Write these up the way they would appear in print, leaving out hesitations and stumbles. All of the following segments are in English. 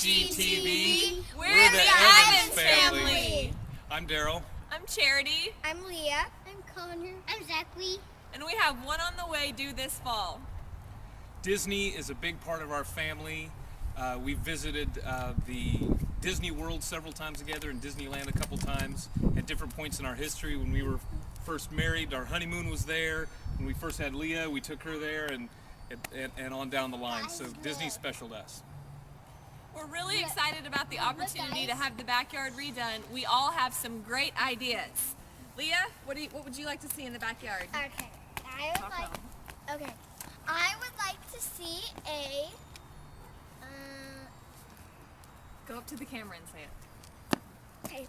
HGTV. We're the Evans family. I'm Daryl. I'm Charity. I'm Leah. I'm Connor. I'm Zachary. And we have one on the way due this fall. Disney is a big part of our family. We visited the Disney World several times together and Disneyland a couple times at different points in our history. When we were first married, our honeymoon was there. When we first had Leah, we took her there and on down the line. So Disney's special to us. We're really excited about the opportunity to have the backyard redone. We all have some great ideas. Leah, what would you like to see in the backyard? Okay. I would like to see a Go up to the camera and say it. okay.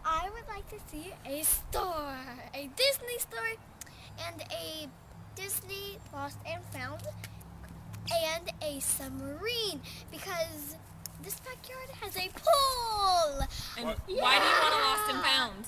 I would like to see a store, a Disney store, and a Disney Lost and Found, and a submarine, because this backyard has a pool. And why do you want a Lost and Found?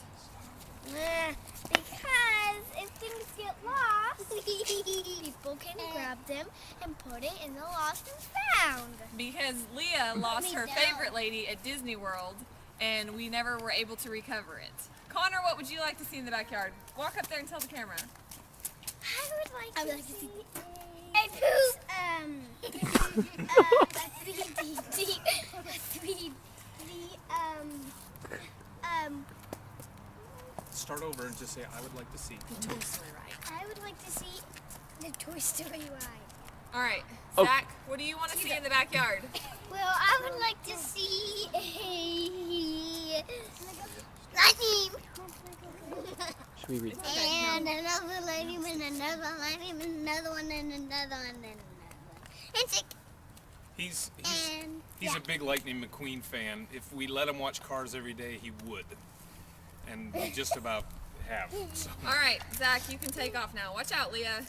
Because if things get lost, people can grab them and put it in the Lost and Found. Because Leah lost her favorite lady at Disney World, and we never were able to recover it. Connor, what would you like to see in the backyard? Walk up there and tell the camera. I would like to see a poop. Start over and just say, I would like to see. The Toy Story ride. I would like to see the Toy Story ride. All right, Zach, what do you want to see in the backyard? Well, I would like to see a lightning. Should we read? And another lightning, and another lightning, and another one, and another one, and another one. And sick. He's yeah. a big Lightning McQueen fan. If we let him watch Cars every day, he would. And we just about have. So. All right, Zach, you can take off now. Watch out, Leah.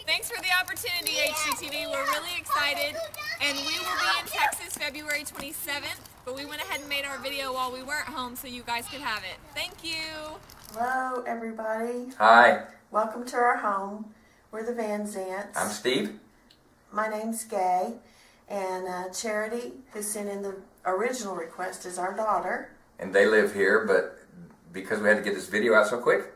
Thanks for the opportunity, HGTV. We're really excited. And we will be in Texas February 27th, but we went ahead and made our video while we weren't home so you guys could have it. Thank you. Hello, everybody. Hi, Welcome to our home. We're the Van Zants. I'm Steve. My name's Gay, and Charity, who sent in the original request, is our daughter. And they live here, but because we had to get this video out so quick,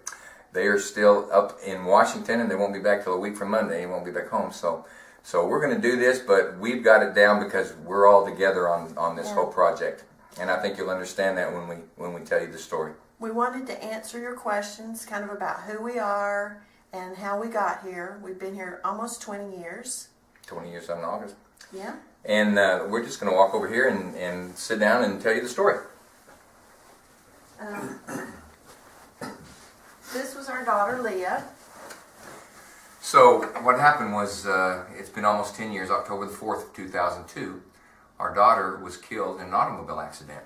they are still up in Washington, and they won't be back till a week from Monday. They won't be back home. So we're going to do this, but we've got it down because we're all together on this whole project. And I think you'll understand that when we tell you the story. We wanted to answer your questions, kind of about who we are and how we got here. We've been here almost 20 years. 20 years in August. Yeah. And we're just going to walk over here and sit down and tell you the story. This was our daughter, Leah. So what happened was, it's been almost 10 years, October the 4th of 2002, our daughter was killed in an automobile accident.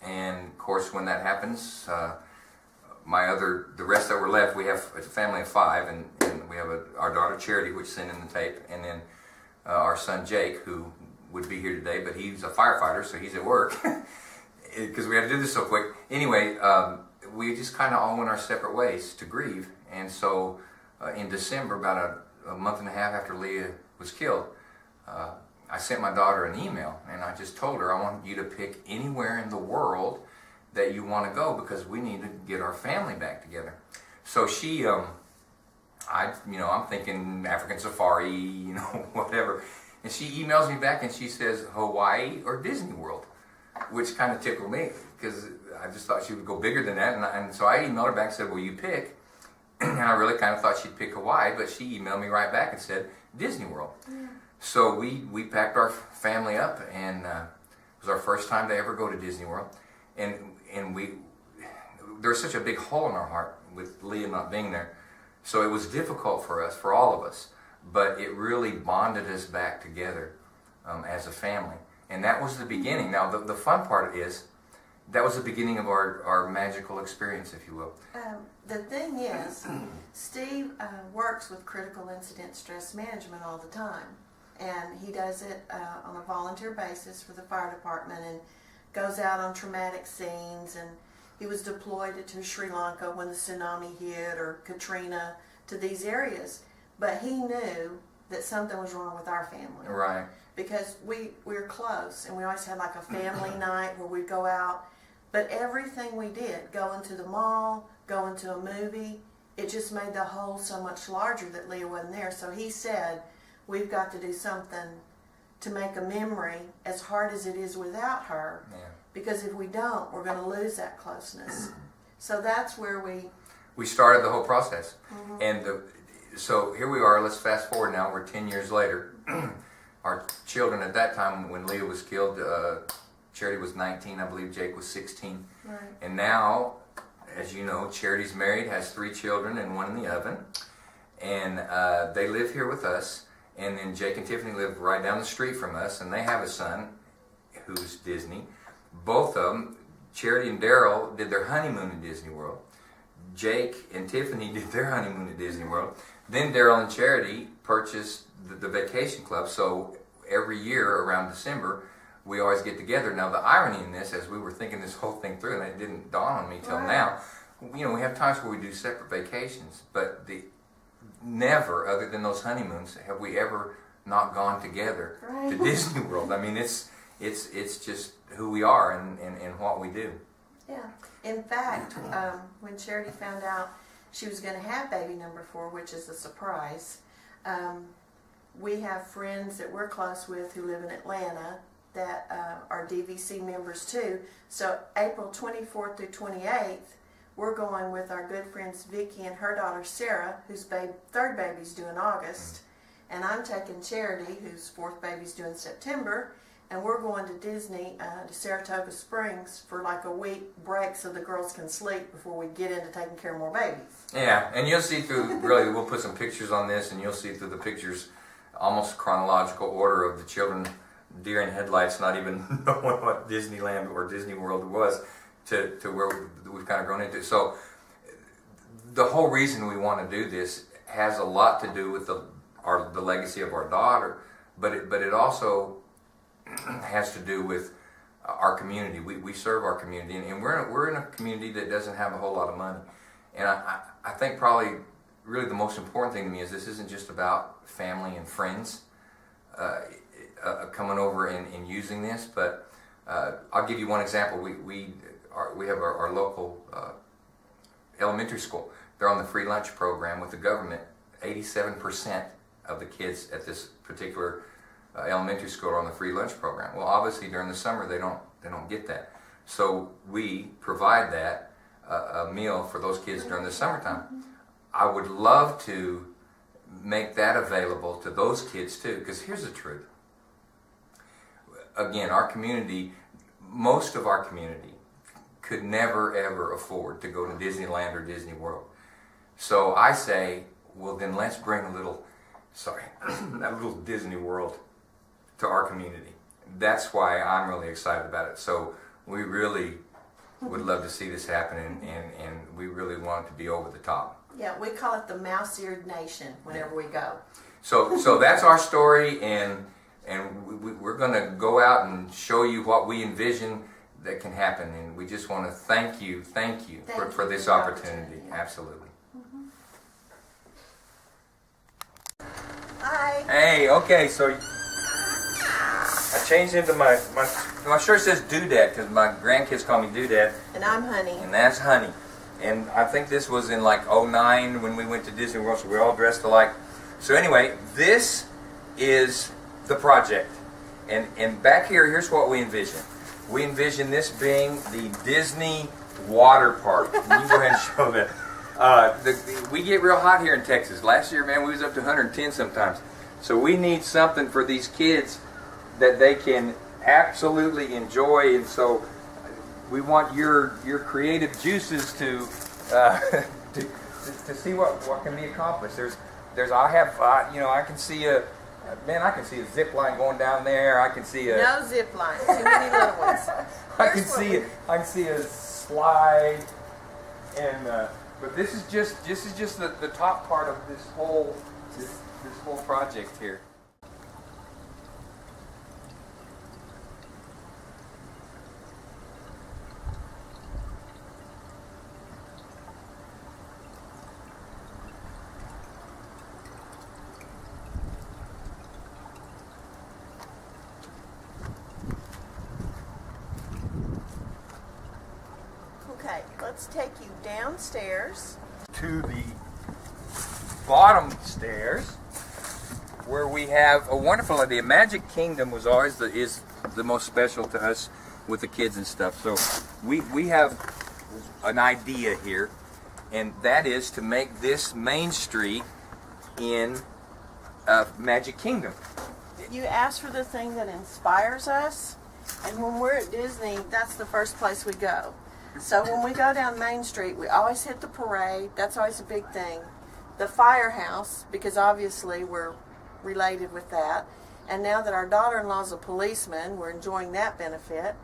And of course, when that happens, the rest that were left, we have a family of 5, and we have our daughter Charity, which sent in the tape, and then our son Jake, who would be here today, but he's a firefighter, so he's at work, because we had to do this so quick. Anyway, we just kind of all went our separate ways to grieve, and so in December, about a month and a half after Leah was killed, I sent my daughter an email, and I just told her, I want you to pick anywhere in the world that you want to go, because we need to get our family back together. So she, I'm thinking African safari, whatever. And she emails me back and she says Hawaii or Disney World, which kind of tickled me, because I just thought she would go bigger than that. And so I emailed her back and said, well, you pick. And I really kind of thought she'd pick Hawaii, but she emailed me right back and said Disney World. Yeah. So we packed our family up, and it was our first time to ever go to Disney World. And there was such a big hole in our heart with Leah not being there. So it was difficult for us, for all of us, but it really bonded us back together as a family. And that was the beginning. Now the fun part is, that was the beginning of our magical experience, if you will. The thing is, Steve works with critical incident stress management all the time. And he does it on a volunteer basis for the fire department, and goes out on traumatic scenes. And he was deployed to Sri Lanka when the tsunami hit, or Katrina, to these areas. But he knew that something was wrong with our family. Right. because we're close, and we always had like a family night where we'd go out. But everything we did, going to the mall, going to a movie, it just made the whole so much larger that Leah wasn't there. So he said, we've got to do something to make a memory as hard as it is without her. Yeah. Because if we don't, we're going to lose that closeness. So that's where we started the whole process. And so here we are. Let's fast forward now. We're 10 years later. Our children at that time, when Leah was killed, Charity was 19, I believe Jake was 16. Right. And now, as you know, Charity's married, has 3 children and 1 in the oven. And they live here with us. And then Jake and Tiffany live right down the street from us, and they have a son who's Disney. Both of them, Charity and Daryl, did their honeymoon in Disney World. Jake and Tiffany did their honeymoon at Disney World. Then Daryl and Charity purchased the vacation club, so every year around December, we always get together. Now, the irony in this, as we were thinking this whole thing through, and it didn't dawn on me till now, you know, we have times where we do separate vacations, but never, other than those honeymoons, have we ever not gone together to Disney World. I mean, it's just who we are and what we do. Yeah. In fact, when Charity found out she was going to have baby number 4, which is a surprise, we have friends that we're close with who live in Atlanta that are DVC members too. So April 24th through 28th, we're going with our good friends Vicky and her daughter Sarah, whose third baby's due in August. And I'm taking Charity, whose 4th baby's due in September. And we're going to Disney, to Saratoga Springs for like a week break so the girls can sleep before we get into taking care of more babies. Yeah, and you'll see through, really, we'll put some pictures on this, and you'll see through the pictures almost chronological order of the children, deer in headlights, not even knowing what Disneyland or Disney World was, to where we've kind of grown into. So the whole reason we want to do this has a lot to do with the legacy of our daughter, but it also has to do with our community. We serve our community, and we're in a community that doesn't have a whole lot of money. And I think probably really the most important thing to me is this isn't just about family and friends coming over and using this, but I'll give you one example. We have our local elementary school. They're on the free lunch program with the government. 87% of the kids at this particular elementary school are on the free lunch program. Well, obviously during the summer they don't get that. So we provide that a meal for those kids during the summertime. I would love to make that available to those kids too, because here's the truth. Again, our community, most of our community could never ever afford to go to Disneyland or Disney World. So I say, well then let's bring a little Disney World to our community. That's why I'm really excited about it. So we really would love to see this happen, and we really want it to be over the top. Yeah, we call it the mouse-eared nation whenever we go. So that's our story, and we're going to go out and show you what we envision that can happen, and we just want to thank you for this opportunity. Absolutely. Hi. Hey, okay, so I changed into my shirt says Doodad because my grandkids call me Doodad. And I'm Honey. And that's Honey. And I think this was in like 2009 when we went to Disney World, so we're all dressed alike. So anyway, this is the project. And back here's what we envision. We envision this being the Disney water park. You can go ahead and show that. We get real hot here in Texas. Last year, man, we was up to 110 sometimes. So we need something for these kids that they can absolutely enjoy, and so we want your creative juices to see what can be accomplished. I can see a zip line going down there. I can see a No zip line. Too many little ones. I can see a slide, and but this is just the top part of this whole project here. Okay, let's take you downstairs. To the bottom stairs, where we have a wonderful. The Magic Kingdom was always is the most special to us with the kids and stuff. So we have an idea here, and that is to make this Main Street in Magic Kingdom. You ask for the thing that inspires us, and when we're at Disney, that's the first place we go. So when we go down Main Street, we always hit the parade. That's always a big thing. The firehouse, because obviously we're related with that. And now that our daughter-in-law's a policeman, we're enjoying that benefit.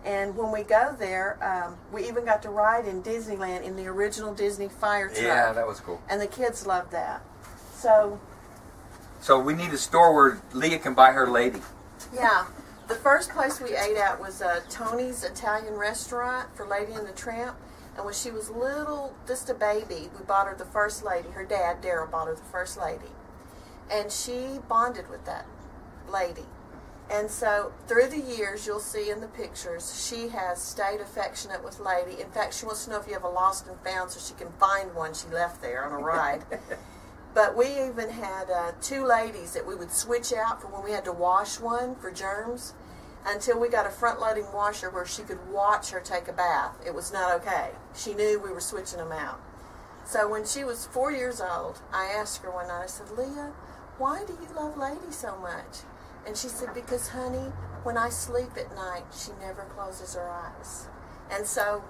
And when we go there, we even got to ride in Disneyland in the original Disney fire truck. Yeah, that was cool. And the kids loved that. So we need a store where Leah can buy her lady. yeah, the first place we ate at was Tony's Italian restaurant for Lady and the Tramp. And when she was little, just a baby, we bought her the first lady. Her dad, Daryl, bought her the first lady. And she bonded with that lady. And so through the years, you'll see in the pictures, she has stayed affectionate with Lady. In fact, she wants to know if you have a lost and found so she can find one she left there on a ride. But we even had 2 ladies that we would switch out for when we had to wash one for germs, until we got a front-loading washer where she could watch her take a bath. It was not okay. She knew we were switching them out. So when she was 4 years old, I asked her one night, I said, Leah, why do you love Lady so much? And she said, because, honey, when I sleep at night, she never closes her eyes. And so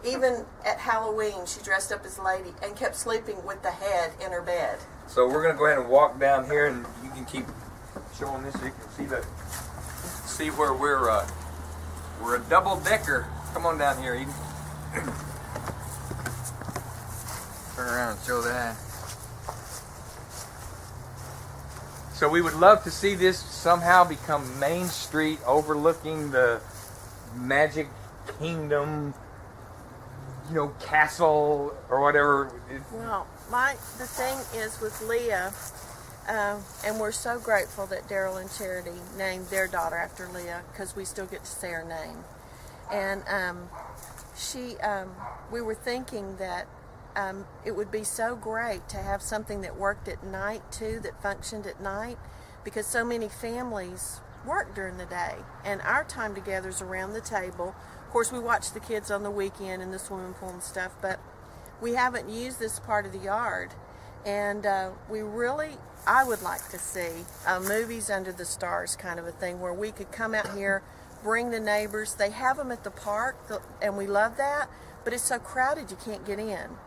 even at Halloween, she dressed up as Lady and kept sleeping with the head in her bed. So we're going to go ahead and walk down here, and you can keep showing this so you can see where we're a double decker. Come on down here, Eden. Turn around and show that. So we would love to see this somehow become Main Street overlooking the Magic Kingdom, castle or whatever. Well, the thing is with Leah, and we're so grateful that Daryl and Charity named their daughter after Leah, because we still get to say her name. And we were thinking that it would be so great to have something that worked at night too, that functioned at night, because so many families work during the day, and our time together is around the table. Of course, we watch the kids on the weekend in the swimming pool and stuff, but we haven't used this part of the yard. And I would like to see movies under the stars kind of a thing, where we could come out here, bring the neighbors. They have them at the park, and we love that, but it's so crowded you can't get in.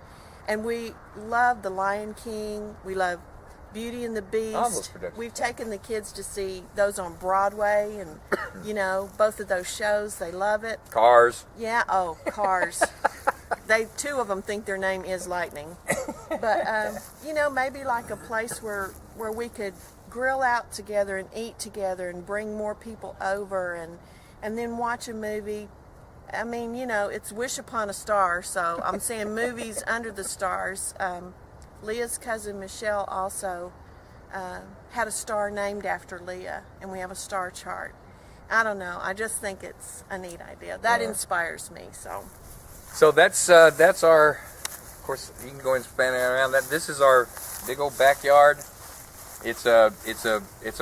And we love The Lion King. We love Beauty and the Beast. We've taken the kids to see those on Broadway, and both of those shows. They love it. Cars. Yeah. Oh, Cars. 2 of them think their name is Lightning. But maybe like a place where we could grill out together and eat together and bring more people over and then watch a movie. I mean, it's Wish Upon a Star, so I'm saying movies under the stars. Leah's cousin Michelle also had a star named after Leah, and we have a star chart. I don't know. I just think it's a neat idea. That inspires me. So that's our. Of course, you can go and span around that. This is our big old backyard. It's a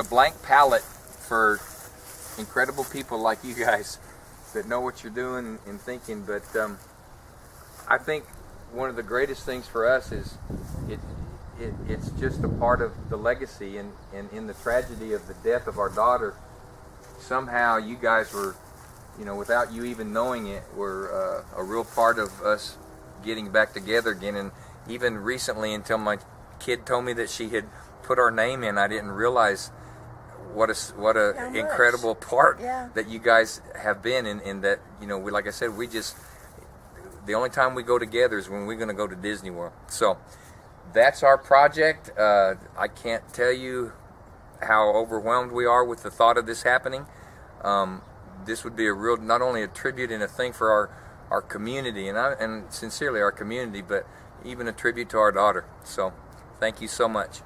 blank palette for incredible people like you guys that know what you're doing and thinking. But I think one of the greatest things for us is it's just a part of the legacy, and in the tragedy of the death of our daughter, somehow you guys were, without you even knowing it, were a real part of us getting back together again. And even recently, until my kid told me that she had put our name in, I didn't realize what a incredible part that you guys have been in that, like I said, the only time we go together is when we're going to go to Disney World. So that's our project. I can't tell you how overwhelmed we are with the thought of this happening. This would be not only a tribute and a thing for our community, and sincerely our community, but even a tribute to our daughter. So thank you so much.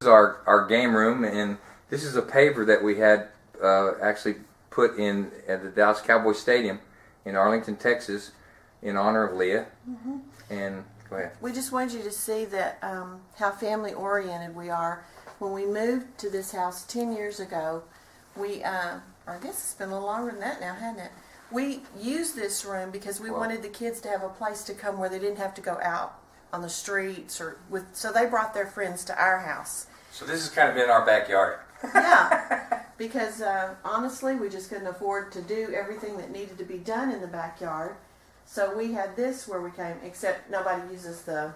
This is our game room, and this is a paver that we had actually put in at the Dallas Cowboys Stadium in Arlington, Texas, in honor of Leah. And go ahead. We just wanted you to see that how family oriented we are. When we moved to this house 10 years ago, we, I guess it's been a little longer than that now, hasn't it? We used this room because we wanted the kids to have a place to come where they didn't have to go out on the streets so they brought their friends to our house. So this has kind of been our backyard. Yeah, because honestly, we just couldn't afford to do everything that needed to be done in the backyard. So we had this where we came, except nobody uses the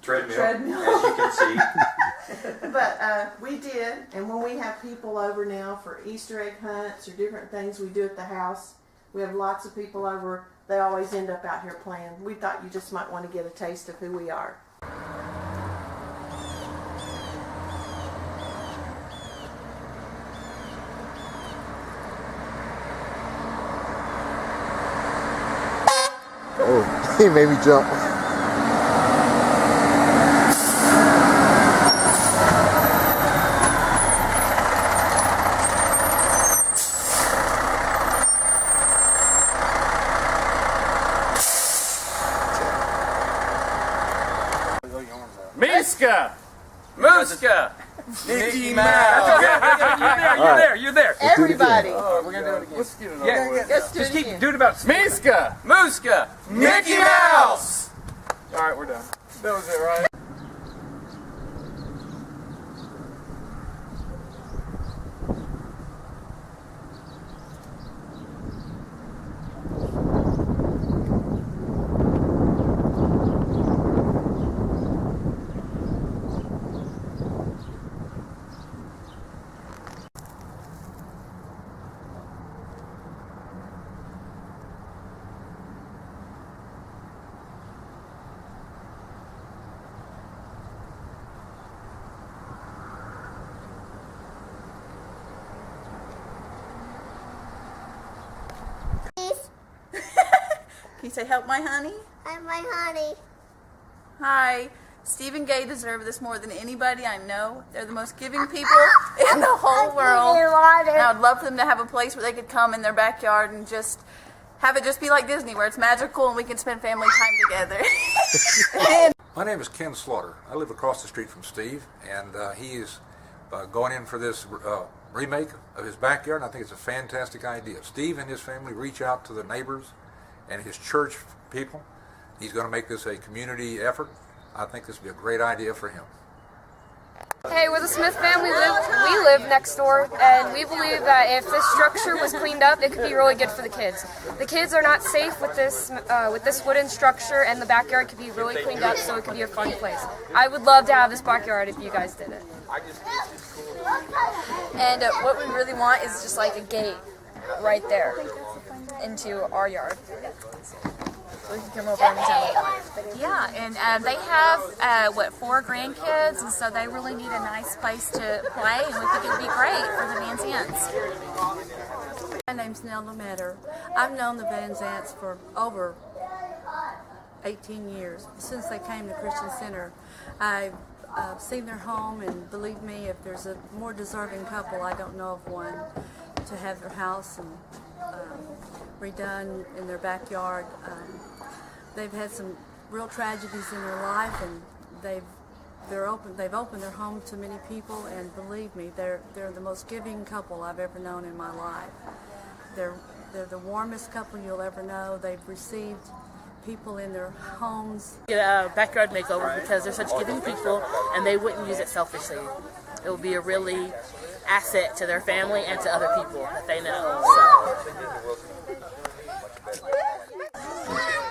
treadmill, as you can see. But we did, and when we have people over now for Easter egg hunts or different things we do at the house, we have lots of people over. They always end up out here playing. We thought you just might want to get a taste of who we are. Oh, he made me jump. Miska! Muska! Mickey Mouse! You're there! Everybody! We're gonna do it again. Let's get it over with. Let's do Just it keep again. doing about Miska! Muska! Mickey Mouse! Alright, we're done. That was it, right? Can you say, help my honey? I'm my honey. Hi. Steve and Gay deserve this more than anybody I know. They're the most giving people in the whole world. And I would love for them to have a place where they could come in their backyard and just have it just be like Disney, where it's magical and we can spend family time together. My name is Ken Slaughter. I live across the street from Steve, and he is going in for this remake of his backyard, and I think it's a fantastic idea. Steve and his family reach out to the neighbors and his church people. He's going to make this a community effort. I think this would be a great idea for him. Hey, we're the Smith family. We live next door, and we believe that if this structure was cleaned up, it could be really good for the kids. The kids are not safe with this wooden structure, and the backyard could be really cleaned up so it could be a fun place. I would love to have this backyard if you guys did it. And what we really want is just like a gate right there into our yard. So we can come over anytime. Yeah, and they have, 4 grandkids, and so they really need a nice place to play, and we think it would be great for the Van Zants. My name's Nelda Metter. I've known the Van Zants for over 18 years, since they came to Christian Center. I've seen their home, and believe me, if there's a more deserving couple, I don't know of one, to have their house and redone in their backyard. They've had some real tragedies in their life, and they've opened their home to many people, and believe me, they're the most giving couple I've ever known in my life. They're the warmest couple you'll ever know. They've received people in their homes. Get a backyard makeover because they're such giving people, and they wouldn't use it selfishly. It will be a really asset to their family and to other people that they know. So.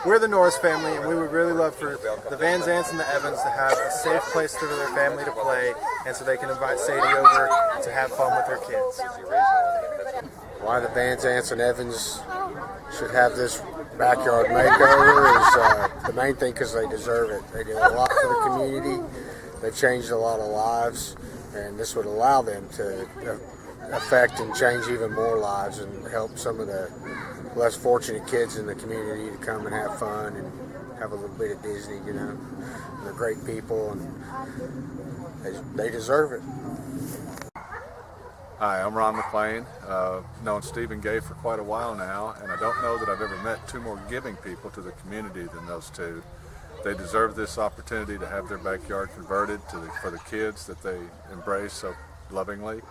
We're the Norris family, and we would really love for the Van Zants and the Evans to have a safe place for their family to play, and so they can invite Sadie over to have fun with their kids. Why the Van Zants and Evans should have this backyard makeover is the main thing because they deserve it. They did a lot for the community. They changed a lot of lives, and this would allow them to affect and change even more lives and help some of the less fortunate kids in the community to come and have fun and have a little bit of Disney, you know. They're great people, and They deserve it. Hi, I'm Ron McLean. Known Stephen Gay for quite a while now, and I don't know that I've ever met two more giving people to the community than those two. They deserve this opportunity to have their backyard converted for the kids that they embrace so lovingly.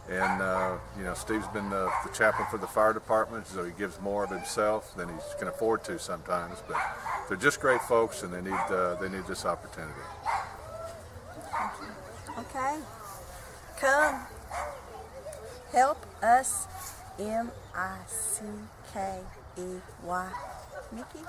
And Steve's been the chaplain for the fire department, so he gives more of himself than he can afford to sometimes. But they're just great folks, and they need this opportunity. Okay, come help us, M-I-C-K-E-Y. Mickey?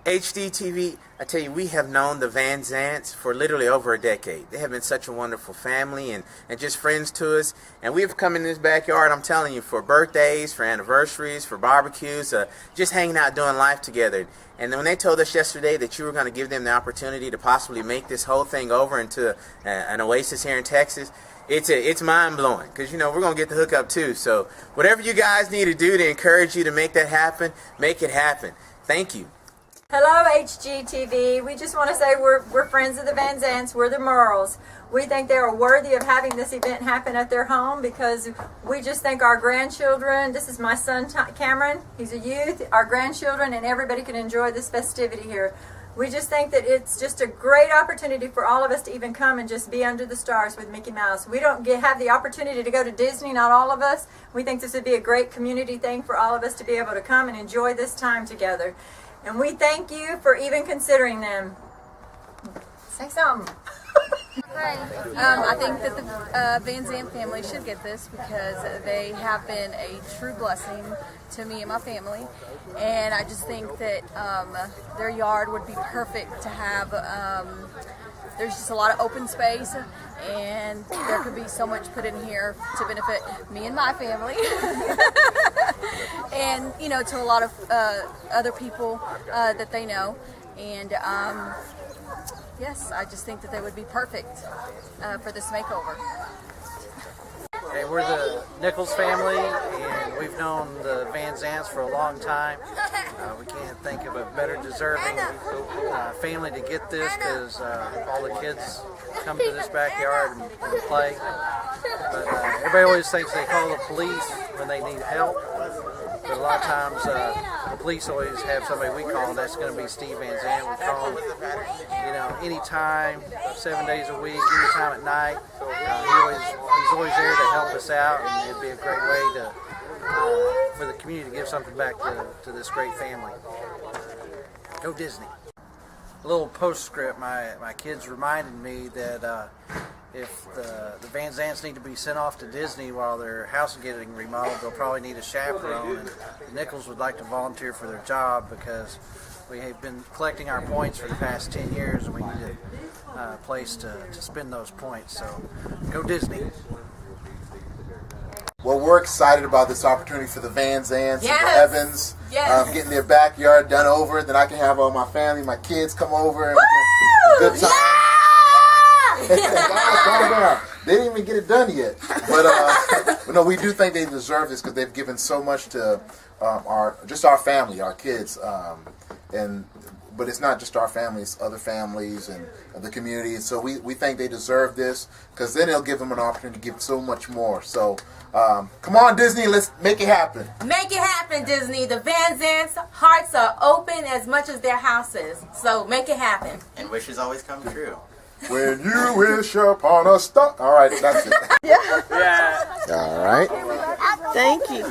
HGTV, I tell you, we have known the Van Zants for literally over a decade. They have been such a wonderful family and just friends to us. And we've come in this backyard, I'm telling you, for birthdays, for anniversaries, for barbecues, just hanging out doing life together. And then when they told us yesterday that you were going to give them the opportunity to possibly make this whole thing over into an oasis here in Texas, it's mind-blowing, because, we're going to get the hookup too. So whatever you guys need to do to encourage you to make that happen, make it happen. Thank you. Hello, HGTV. We just want to say we're friends of the Van Zants. We're the Merles. We think they are worthy of having this event happen at their home, because we just think our grandchildren, this is my son Cameron, he's a youth, our grandchildren and everybody can enjoy this festivity here. We just think that it's just a great opportunity for all of us to even come and just be under the stars with Mickey Mouse. We don't have the opportunity to go to Disney, not all of us. We think this would be a great community thing for all of us to be able to come and enjoy this time together. And we thank you for even considering them. Say something. Hi. I think that the Van Zant family should get this, because they have been a true blessing to me and my family. And I just think that their yard would be perfect to have. There's just a lot of open space, and there could be so much put in here to benefit me and my family. And, to a lot of other people that they know. And yes, I just think that they would be perfect for this makeover. Hey, we're the Nichols family, and we've known the Van Zants for a long time. We can't think of a better deserving family to get this, because all the kids come to this backyard and play. But everybody always thinks they call the police when they need help. But a lot of times the police always have somebody we call, and that's going to be Steve Van Zant. We call him, anytime, 7 days a week, anytime at night. He's always there to help us out, and it'd be a great way for the community to give something back to this great family. Go Disney. A little postscript, my kids reminded me that if the Van Zants need to be sent off to Disney while their house is getting remodeled, they'll probably need a chaperone, and the Nichols would like to volunteer for their job, because we have been collecting our points for the past 10 years, and we need a place to spend those points. So go Disney. Well, we're excited about this opportunity for the Van Zants and the Evans, getting their backyard done over. Then I can have all my family, my kids come over and good time. Calm down. They didn't even get it done yet. But no, we do think they deserve this, because they've given so much to our family, our kids, but it's not just our family, it's other families and the community. So we think they deserve this, because then it'll give them an opportunity to give so much more. So come on, Disney, let's make it happen. Make it happen, Disney. The Van Zants' hearts are open as much as their houses. So make it happen. And wishes always come true. When you wish upon a star. All right, that's it. Yeah. All right. Thank you.